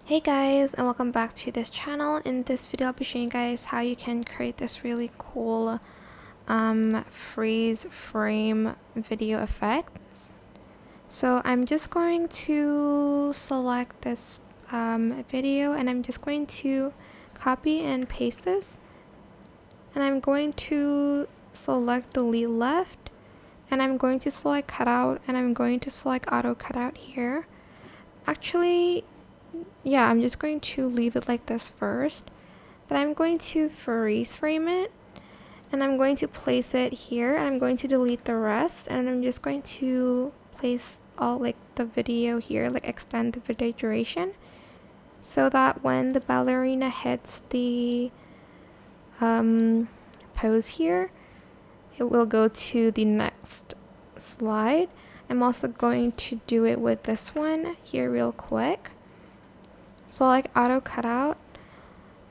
Hey guys, and welcome back to this channel. In this video I'll be showing you guys how you can create this really cool freeze frame video effect. So I'm just going to select this video, and I'm just going to copy and paste this, and I'm going to select delete left, and I'm going to select cutout, and I'm going to select auto cutout here. Actually, yeah, I'm just going to leave it like this first. Then I'm going to freeze frame it, and I'm going to place it here, and I'm going to delete the rest, and I'm just going to place all like the video here, like extend the video duration, so that when the ballerina hits the pose here, it will go to the next slide. I'm also going to do it with this one here real quick. Select auto cutout,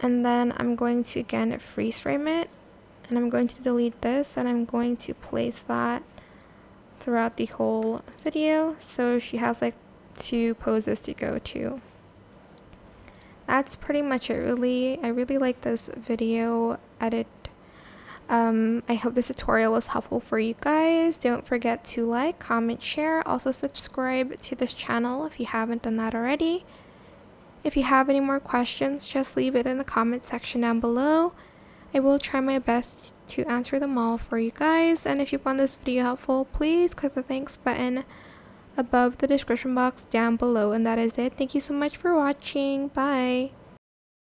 and then I'm going to again freeze frame it, and I'm going to delete this, and I'm going to place that throughout the whole video so she has like two poses to go to. That's pretty much it. I really like this video edit. I hope this tutorial was helpful for you guys. Don't forget to like, comment, share. Also subscribe to this channel if you haven't done that already. If you have any more questions, just leave it in the comment section down below. I will try my best to answer them all for you guys. And if you found this video helpful, please click the thanks button above the description box down below. And that is it. Thank you so much for watching. Bye.